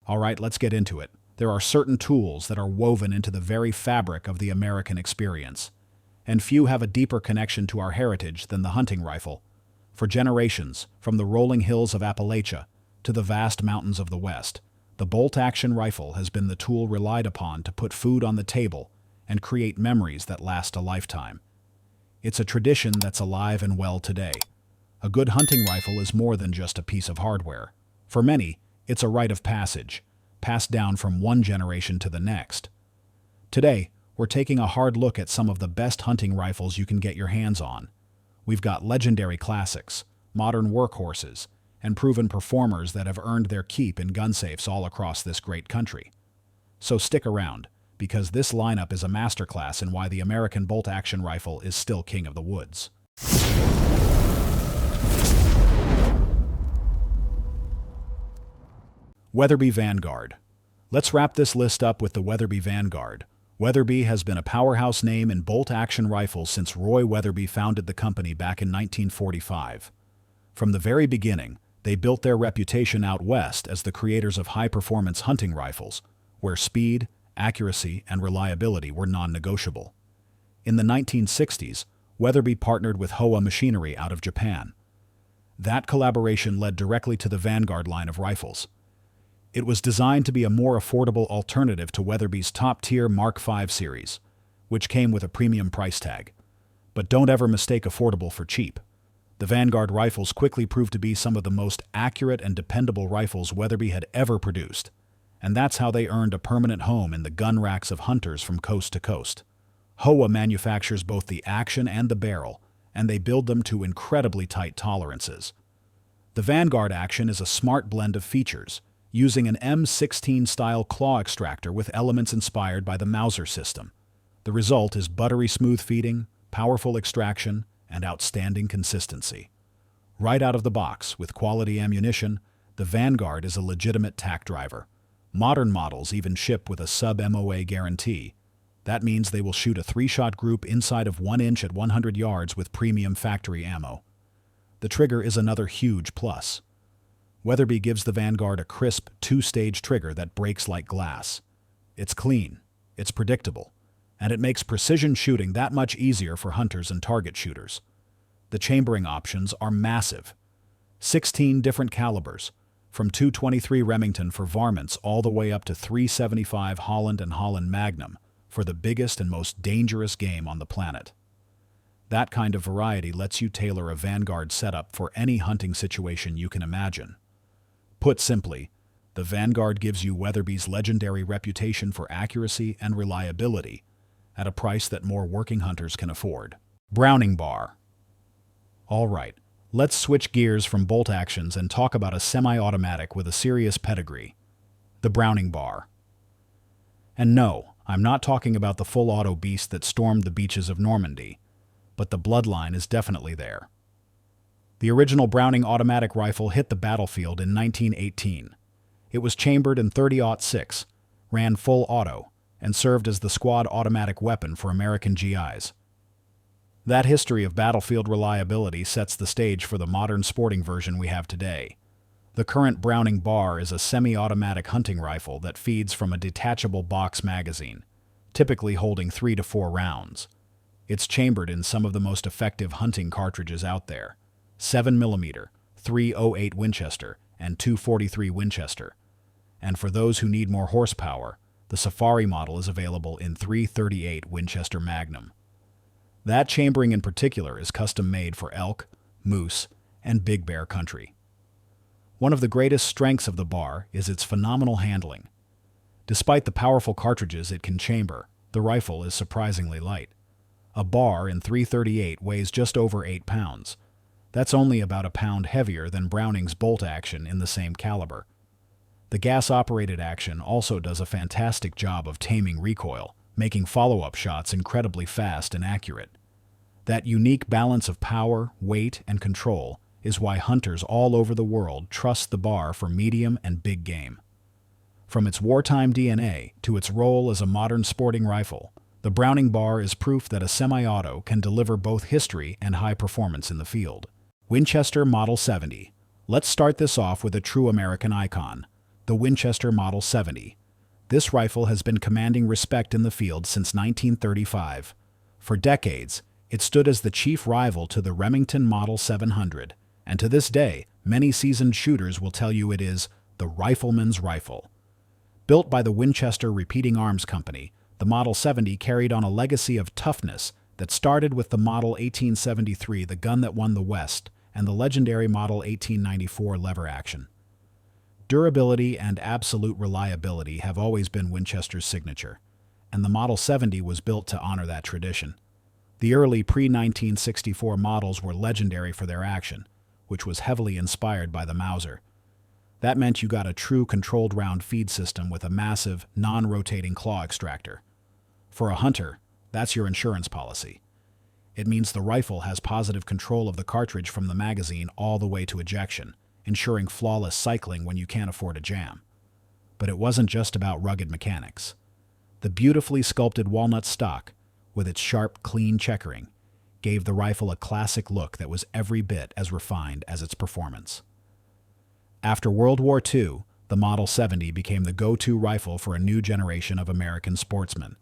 All right, let's get into it. There are certain tools that are woven into the very fabric of the American experience, and few have a deeper connection to our heritage than the hunting rifle. For generations, from the rolling hills of Appalachia to the vast mountains of the West, the bolt-action rifle has been the tool relied upon to put food on the table and create memories that last a lifetime. It's a tradition that's alive and well today. A good hunting rifle is more than just a piece of hardware. For many, it's a rite of passage, passed down from one generation to the next. Today, we're taking a hard look at some of the best hunting rifles you can get your hands on. We've got legendary classics, modern workhorses, and proven performers that have earned their keep in gun safes all across this great country. So stick around, because this lineup is a masterclass in why the American bolt-action rifle is still king of the woods. Weatherby Vanguard. Let's wrap this list up with the Weatherby Vanguard. Weatherby has been a powerhouse name in bolt-action rifles since Roy Weatherby founded the company back in 1945. From the very beginning, they built their reputation out west as the creators of high-performance hunting rifles, where speed, accuracy, and reliability were non-negotiable. In the 1960s, Weatherby partnered with Howa Machinery out of Japan. That collaboration led directly to the Vanguard line of rifles. It was designed to be a more affordable alternative to Weatherby's top-tier Mark V series, which came with a premium price tag. But don't ever mistake affordable for cheap. The Vanguard rifles quickly proved to be some of the most accurate and dependable rifles Weatherby had ever produced, and that's how they earned a permanent home in the gun racks of hunters from coast to coast. Howa manufactures both the action and the barrel, and they build them to incredibly tight tolerances. The Vanguard action is a smart blend of features, using an M16-style claw extractor with elements inspired by the Mauser system. The result is buttery smooth feeding, powerful extraction, and outstanding consistency. Right out of the box, with quality ammunition, the Vanguard is a legitimate tack driver. Modern models even ship with a sub-MOA guarantee. That means they will shoot a 3-shot group inside of 1 inch at 100 yards with premium factory ammo. The trigger is another huge plus. Weatherby gives the Vanguard a crisp, 2-stage trigger that breaks like glass. It's clean, it's predictable, and it makes precision shooting that much easier for hunters and target shooters. The chambering options are massive. 16 different calibers, from .223 Remington for varmints all the way up to .375 Holland & Holland Magnum for the biggest and most dangerous game on the planet. That kind of variety lets you tailor a Vanguard setup for any hunting situation you can imagine. Put simply, the Vanguard gives you Weatherby's legendary reputation for accuracy and reliability at a price that more working hunters can afford. Browning bar. All right, let's switch gears from bolt actions and talk about a semi-automatic with a serious pedigree, the Browning bar. And no, I'm not talking about the full-auto beast that stormed the beaches of Normandy, but the bloodline is definitely there. The original Browning automatic rifle hit the battlefield in 1918. It was chambered in .30-06, ran full auto, and served as the squad automatic weapon for American GIs. That history of battlefield reliability sets the stage for the modern sporting version we have today. The current Browning bar is a semi-automatic hunting rifle that feeds from a detachable box magazine, typically holding 3 to 4 rounds. It's chambered in some of the most effective hunting cartridges out there: 7mm, .308 Winchester, and .243 Winchester. And for those who need more horsepower, the Safari model is available in .338 Winchester Magnum. That chambering in particular is custom-made for elk, moose, and big bear country. One of the greatest strengths of the bar is its phenomenal handling. Despite the powerful cartridges it can chamber, the rifle is surprisingly light. A bar in .338 weighs just over 8 pounds. That's only about a pound heavier than Browning's bolt action in the same caliber. The gas-operated action also does a fantastic job of taming recoil, making follow-up shots incredibly fast and accurate. That unique balance of power, weight, and control is why hunters all over the world trust the bar for medium and big game. From its wartime DNA to its role as a modern sporting rifle, the Browning bar is proof that a semi-auto can deliver both history and high performance in the field. Winchester Model 70. Let's start this off with a true American icon, the Winchester Model 70. This rifle has been commanding respect in the field since 1935. For decades, it stood as the chief rival to the Remington Model 700, and to this day, many seasoned shooters will tell you it is the rifleman's rifle. Built by the Winchester Repeating Arms Company, the Model 70 carried on a legacy of toughness that started with the Model 1873, the gun that won the West, and the legendary Model 1894 lever action. Durability and absolute reliability have always been Winchester's signature, and the Model 70 was built to honor that tradition. The early pre-1964 models were legendary for their action, which was heavily inspired by the Mauser. That meant you got a true controlled round feed system with a massive, non-rotating claw extractor. For a hunter, that's your insurance policy. It means the rifle has positive control of the cartridge from the magazine all the way to ejection, ensuring flawless cycling when you can't afford a jam. But it wasn't just about rugged mechanics. The beautifully sculpted walnut stock, with its sharp, clean checkering, gave the rifle a classic look that was every bit as refined as its performance. After World War II, the Model 70 became the go-to rifle for a new generation of American sportsmen.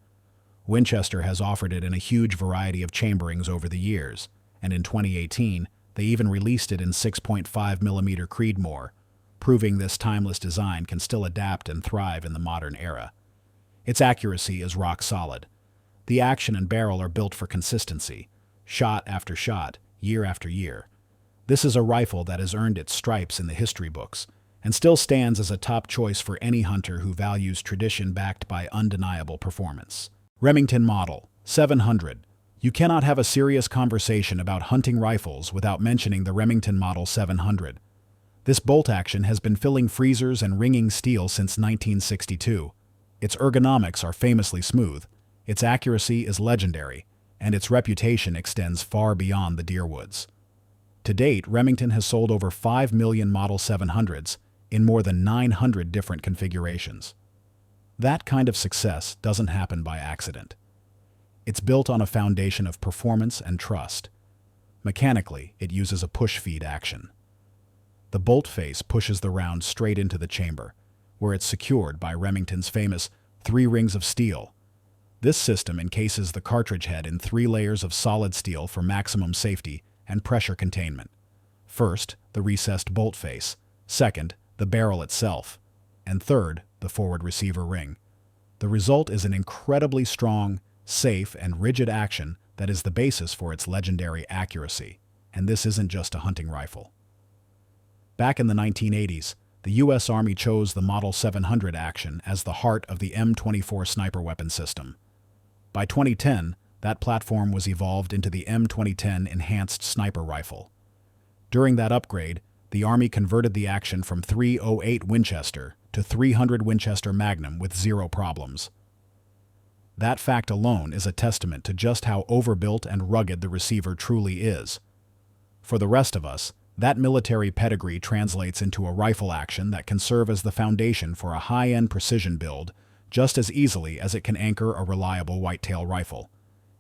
Winchester has offered it in a huge variety of chamberings over the years, and in 2018, they even released it in 6.5mm Creedmoor, proving this timeless design can still adapt and thrive in the modern era. Its accuracy is rock solid. The action and barrel are built for consistency, shot after shot, year after year. This is a rifle that has earned its stripes in the history books, and still stands as a top choice for any hunter who values tradition backed by undeniable performance. Remington Model 700. You cannot have a serious conversation about hunting rifles without mentioning the Remington Model 700. This bolt action has been filling freezers and ringing steel since 1962. Its ergonomics are famously smooth, its accuracy is legendary, and its reputation extends far beyond the deer woods. To date, Remington has sold over 5 million Model 700s in more than 900 different configurations. That kind of success doesn't happen by accident. It's built on a foundation of performance and trust. Mechanically, it uses a push-feed action. The bolt face pushes the round straight into the chamber, where it's secured by Remington's famous 3 rings of steel. This system encases the cartridge head in 3 layers of solid steel for maximum safety and pressure containment. First, the recessed bolt face. Second, the barrel itself. And third, the forward receiver ring. The result is an incredibly strong, safe, and rigid action that is the basis for its legendary accuracy. And this isn't just a hunting rifle. Back in the 1980s, the U.S. Army chose the Model 700 action as the heart of the M24 sniper weapon system. By 2010, that platform was evolved into the M2010 Enhanced Sniper Rifle. During that upgrade, the Army converted the action from .308 Winchester to .300 Winchester Magnum with 0 problems. That fact alone is a testament to just how overbuilt and rugged the receiver truly is. For the rest of us, that military pedigree translates into a rifle action that can serve as the foundation for a high-end precision build just as easily as it can anchor a reliable whitetail rifle.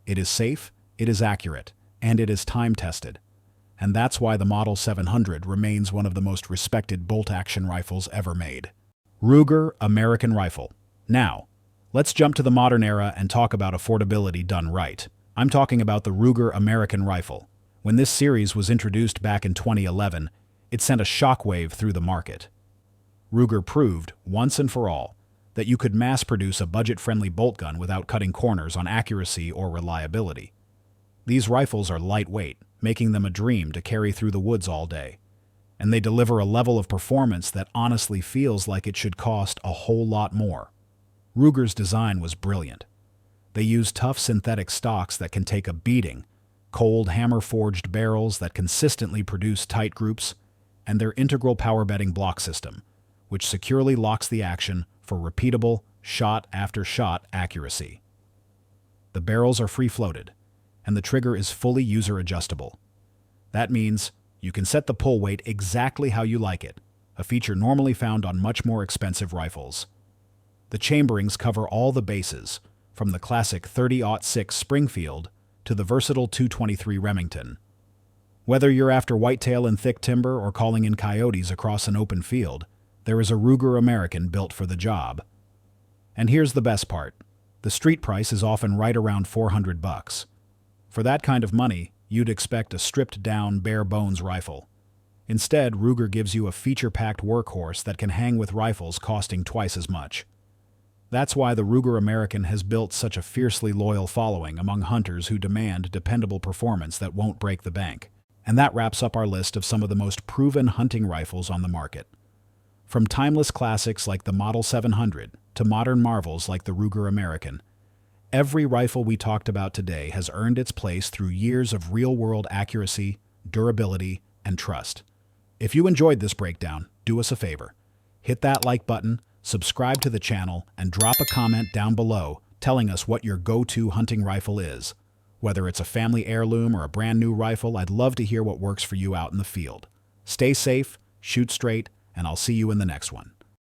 It is safe, it is accurate, and it is time-tested. And that's why the Model 700 remains one of the most respected bolt-action rifles ever made. Ruger American Rifle. Now, let's jump to the modern era and talk about affordability done right. I'm talking about the Ruger American Rifle. When this series was introduced back in 2011, it sent a shockwave through the market. Ruger proved, once and for all, that you could mass-produce a budget-friendly bolt gun without cutting corners on accuracy or reliability. These rifles are lightweight, making them a dream to carry through the woods all day. And they deliver a level of performance that honestly feels like it should cost a whole lot more. Ruger's design was brilliant. They use tough synthetic stocks that can take a beating, cold hammer-forged barrels that consistently produce tight groups, and their integral power bedding block system, which securely locks the action for repeatable, shot-after-shot accuracy. The barrels are free-floated, and the trigger is fully user-adjustable. That means you can set the pull weight exactly how you like it, a feature normally found on much more expensive rifles. The chamberings cover all the bases, from the classic .30-06 Springfield to the versatile .223 Remington. Whether you're after whitetail in thick timber or calling in coyotes across an open field, there is a Ruger American built for the job. And here's the best part. The street price is often right around $400. For that kind of money, you'd expect a stripped-down, bare-bones rifle. Instead, Ruger gives you a feature-packed workhorse that can hang with rifles costing twice as much. That's why the Ruger American has built such a fiercely loyal following among hunters who demand dependable performance that won't break the bank. And that wraps up our list of some of the most proven hunting rifles on the market. From timeless classics like the Model 700 to modern marvels like the Ruger American, every rifle we talked about today has earned its place through years of real-world accuracy, durability, and trust. If you enjoyed this breakdown, do us a favor. Hit that like button, subscribe to the channel, and drop a comment down below telling us what your go-to hunting rifle is. Whether it's a family heirloom or a brand new rifle, I'd love to hear what works for you out in the field. Stay safe, shoot straight, and I'll see you in the next one.